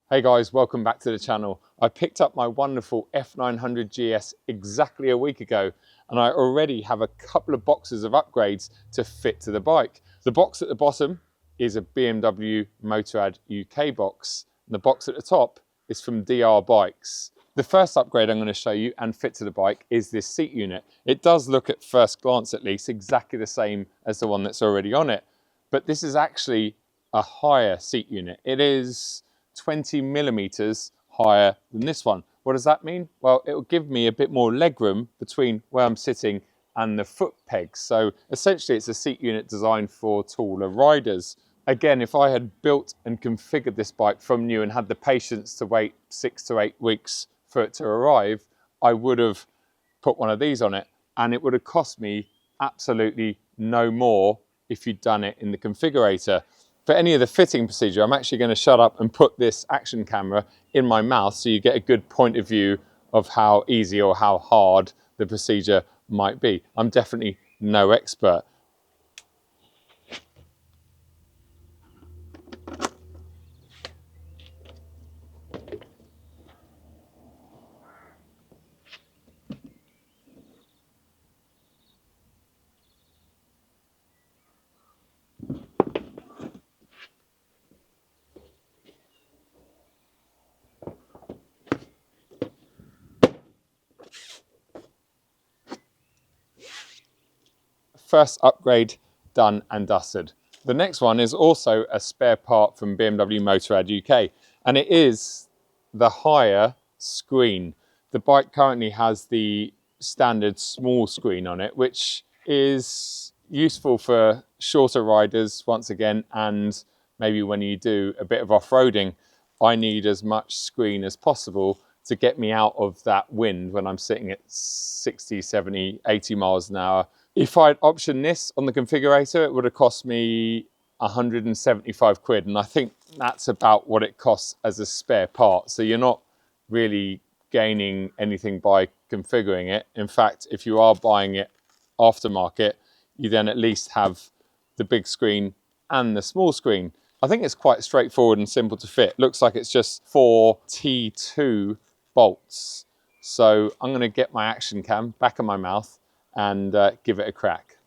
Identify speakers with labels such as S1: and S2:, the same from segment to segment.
S1: Hey guys, welcome back to the channel. I picked up my wonderful F900 GS exactly a week ago, and I already have a couple of boxes of upgrades to fit to the bike. The box at the bottom is a BMW Motorrad UK box, and the box at the top is from DR Bikes. The first upgrade I'm going to show you and fit to the bike is this seat unit. It does look at first glance at least exactly the same as the one that's already on it, but this is actually a higher seat unit. It is 20 millimeters higher than this one. What does that mean? Well, it will give me a bit more legroom between where I'm sitting and the foot pegs. So essentially it's a seat unit designed for taller riders. Again, if I had built and configured this bike from new and had the patience to wait 6 to 8 weeks for it to arrive, I would have put one of these on it, and it would have cost me absolutely no more if you'd done it in the configurator. For any of the fitting procedure, I'm actually going to shut up and put this action camera in my mouth so you get a good point of view of how easy or how hard the procedure might be. I'm definitely no expert. First upgrade done and dusted. The next one is also a spare part from BMW Motorrad UK, and it is the higher screen. The bike currently has the standard small screen on it, which is useful for shorter riders once again, and maybe when you do a bit of off-roading. I need as much screen as possible to get me out of that wind when I'm sitting at 60, 70, 80 miles an hour. If I'd optioned this on the configurator, it would have cost me 175 quid. And I think that's about what it costs as a spare part. So you're not really gaining anything by configuring it. In fact, if you are buying it aftermarket, you then at least have the big screen and the small screen. I think it's quite straightforward and simple to fit. Looks like it's just 4 T2 bolts. So I'm going to get my action cam back in my mouth and give it a crack.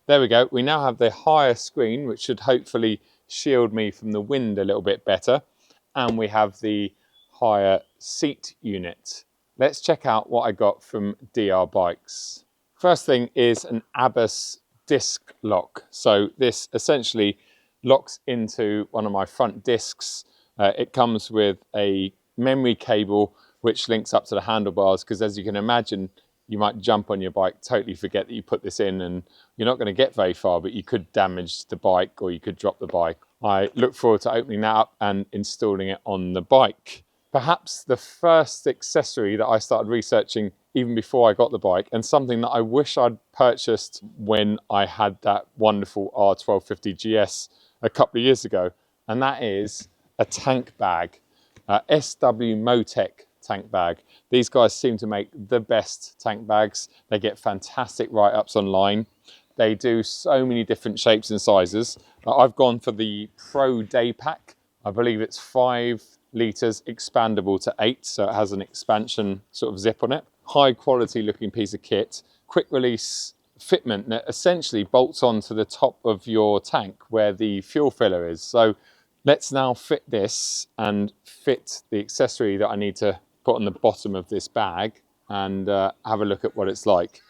S1: There we go. We now have the higher screen, which should hopefully shield me from the wind a little bit better. And we have the higher seat unit. Let's check out what I got from DR Bikes. First thing is an ABBAS disc lock. So this essentially locks into one of my front discs. It comes with a memory cable which links up to the handlebars, because as you can imagine, you might jump on your bike, totally forget that you put this in, and you're not going to get very far, but you could damage the bike or you could drop the bike I look forward to opening that up and installing it on the bike. Perhaps the first accessory that I started researching even before I got the bike, and something that I wish I'd purchased when I had that wonderful R1250 GS a couple of years ago, and that is a tank bag, SW Motec tank bag. These guys seem to make the best tank bags. They get fantastic write-ups online. They do so many different shapes and sizes. I've gone for the Pro Day Pack. I believe it's 5 litres expandable to 8, so it has an expansion sort of zip on it. High quality looking piece of kit, quick release fitment that essentially bolts onto the top of your tank where the fuel filler is. So let's now fit this and fit the accessory that I need to put on the bottom of this bag and have a look at what it's like.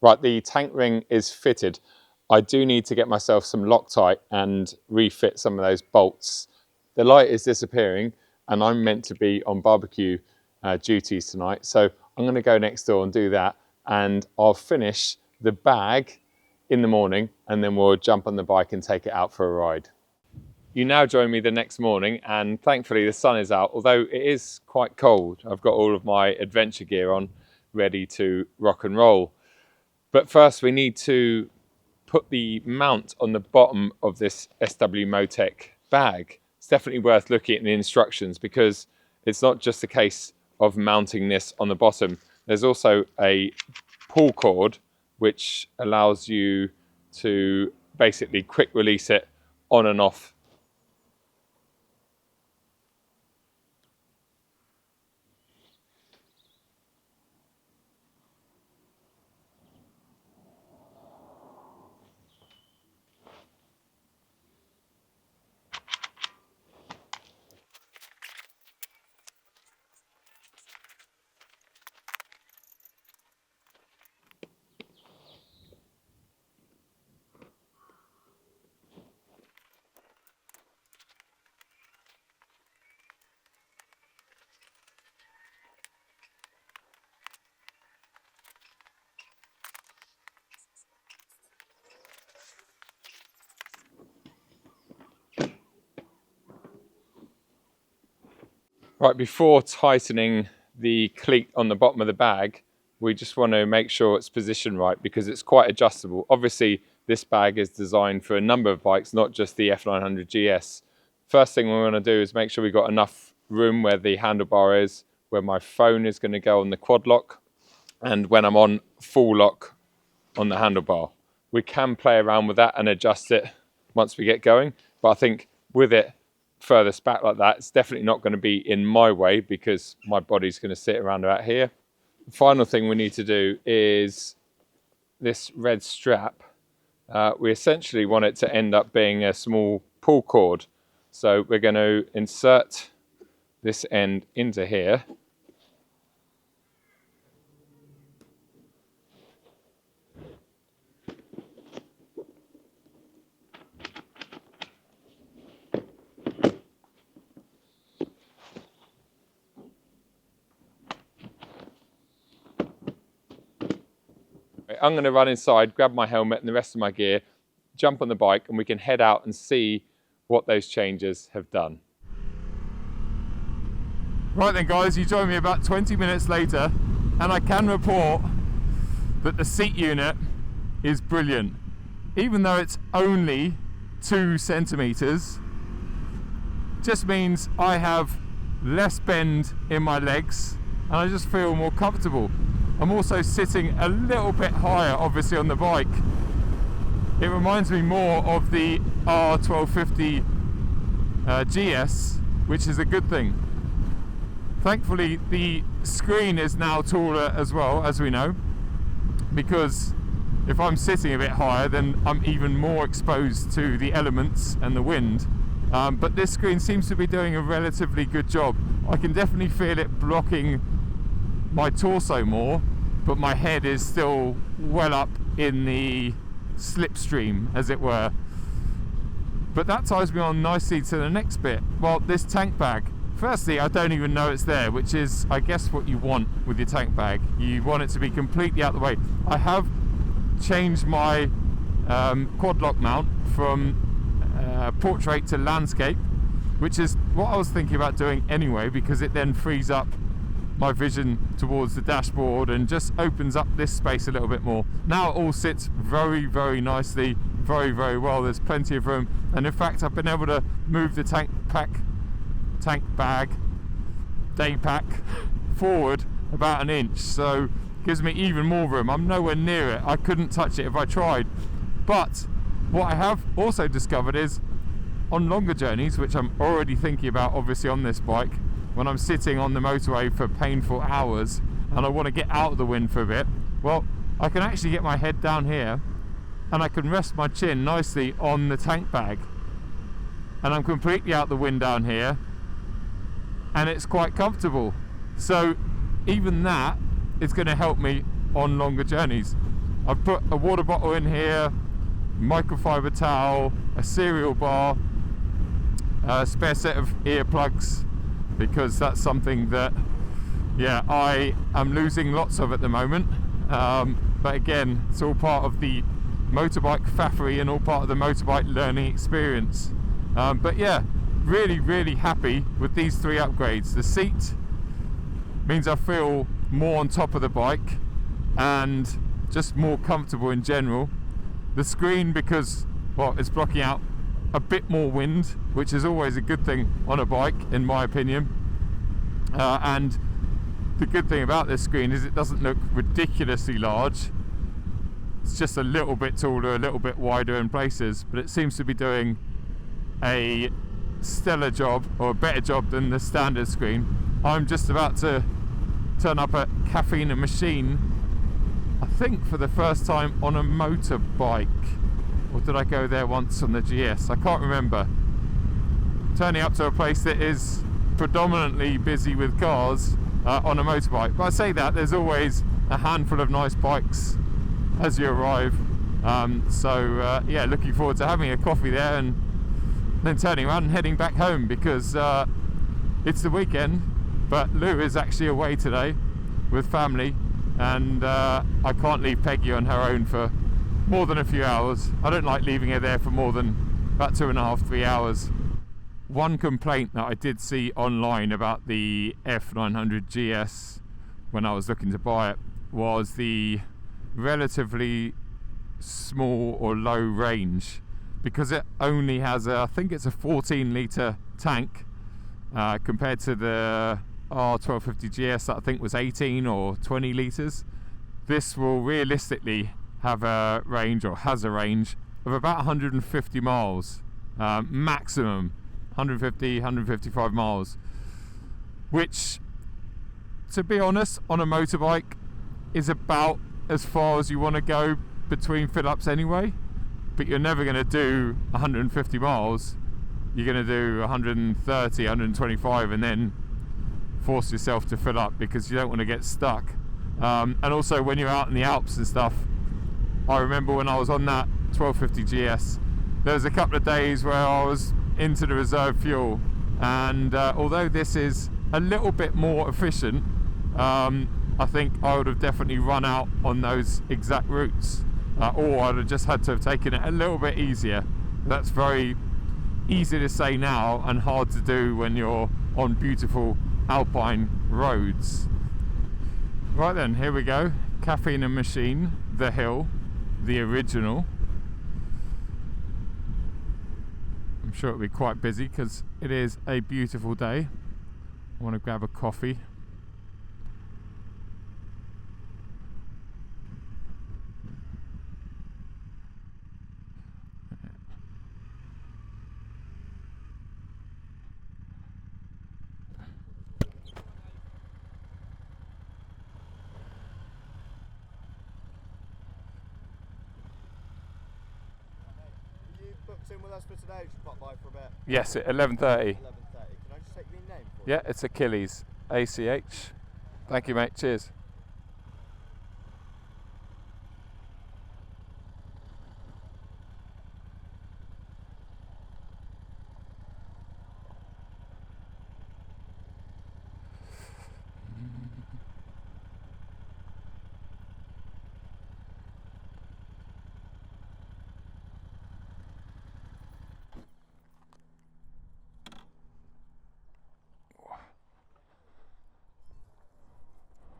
S1: Right, the tank ring is fitted. I do need to get myself some Loctite and refit some of those bolts. The light is disappearing and I'm meant to be on barbecue duties tonight. So I'm going to go next door and do that, and I'll finish the bag in the morning and then we'll jump on the bike and take it out for a ride. You now join me the next morning, and thankfully the sun is out, although it is quite cold. I've got all of my adventure gear on, ready to rock and roll. But first we need to put the mount on the bottom of this SW Motec bag. It's definitely worth looking at the instructions, because it's not just a case of mounting this on the bottom. There's also a pull cord which allows you to basically quick release it on and off. Right, before tightening the cleat on the bottom of the bag, we just want to make sure it's positioned right, because it's quite adjustable. Obviously, this bag is designed for a number of bikes, not just the F900 GS. First thing we want to do is make sure we've got enough room where the handlebar is, where my phone is going to go on the quad lock, and when I'm on full lock on the handlebar. We can play around with that and adjust it once we get going, but I think with it furthest back like that, it's definitely not going to be in my way, because my body's going to sit around about here. The final thing we need to do is this red strap. We essentially want it to end up being a small pull cord. So we're going to insert this end into here. I'm going to run inside, grab my helmet and the rest of my gear, jump on the bike, and we can head out and see what those changes have done. Right then guys, you join me about 20 minutes later, and I can report that the seat unit is brilliant. Even though it's only 2 centimeters, just means I have less bend in my legs and I just feel more comfortable. I'm also sitting a little bit higher, obviously, on the bike. It reminds me more of the R1250 GS, which is a good thing. Thankfully, the screen is now taller as well, as we know, because if I'm sitting a bit higher, then I'm even more exposed to the elements and the wind. But this screen seems to be doing a relatively good job. I can definitely feel it blocking my torso more, but my head is still well up in the slipstream, as it were. But that ties me on nicely to the next bit. Well, this tank bag. Firstly, I don't even know it's there, which is, I guess, what you want with your tank bag. You want it to be completely out of the way. I have changed my quad lock mount from portrait to landscape, which is what I was thinking about doing anyway, because it then frees up my vision towards the dashboard and just opens up this space a little bit more. Now it all sits very, very nicely, very, very well. There's plenty of room, and in fact I've been able to move the tank bag day pack forward about an inch, so it gives me even more room. I'm nowhere near it. I couldn't touch it if I tried. But what I have also discovered is on longer journeys, which I'm already thinking about obviously on this bike, when I'm sitting on the motorway for painful hours and I want to get out of the wind for a bit, well, I can actually get my head down here and I can rest my chin nicely on the tank bag, and I'm completely out the wind down here, and it's quite comfortable. So even that is going to help me on longer journeys. I've put a water bottle in here, microfiber towel, a cereal bar, a spare set of earplugs, because that's something that, yeah, I am losing lots of at the moment. But again, it's all part of the motorbike faffery and all part of the motorbike learning experience. But yeah, really, really happy with these 3 upgrades. The seat means I feel more on top of the bike and just more comfortable in general. The screen, because, well, it's blocking out a bit more wind, which is always a good thing on a bike, in my opinion. And the good thing about this screen is it doesn't look ridiculously large. It's just a little bit taller, a little bit wider in places, but it seems to be doing a stellar job, or a better job than the standard screen. I'm just about to turn up at Caffeine and Machine, I think for the first time on a motorbike. Or did I go there once on the GS? I can't remember. Turning up to a place that is predominantly busy with cars on a motorbike. But I say that, there's always a handful of nice bikes as you arrive. Yeah, looking forward to having a coffee there and then turning around and heading back home, because it's the weekend, but Lou is actually away today with family, and I can't leave Peggy on her own for more than a few hours. I don't like leaving her there for more than about 2.5, 3 hours. One complaint that I did see online about the F900 GS when I was looking to buy it was the relatively small or low range, because it only has I think it's a 14 litre tank compared to the R1250 GS that I think was 18 or 20 litres. This will realistically have a range, or has a range, of about 150 miles maximum. 150, 155 miles, which, to be honest, on a motorbike is about as far as you want to go between fill-ups anyway. But you're never going to do 150 miles. You're going to do 130, 125 and then force yourself to fill up, because you don't want to get stuck. And also when you're out in the Alps and stuff, I remember when I was on that 1250 GS, there was a couple of days where I was into the reserve fuel, and although this is a little bit more efficient, I think I would have definitely run out on those exact routes, or I'd have just had to have taken it a little bit easier. That's very easy to say now and hard to do when you're on beautiful alpine roads. Right then, here we go. Caffeine and Machine, the hill, the original. I'm sure it'll be quite busy because it is a beautiful day. I want to grab a coffee.
S2: booked in with us for today? Just pop by for a bit.
S1: Yes, at 11:30.
S2: 11:30. Can I just take your name for you?
S1: Yeah, it's Achilles, ACH. Thank you, mate. Cheers.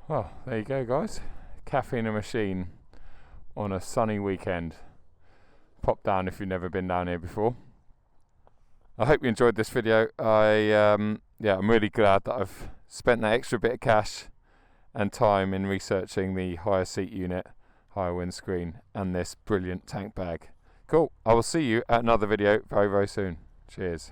S1: Well, there you go, guys. Cafe in a machine on a sunny weekend. Pop down if you've never been down here before. I hope you enjoyed this video. I'm really glad that I've spent that extra bit of cash and time in researching the higher seat unit, higher windscreen, and this brilliant tank bag. Cool. I will see you at another video very, very soon. Cheers.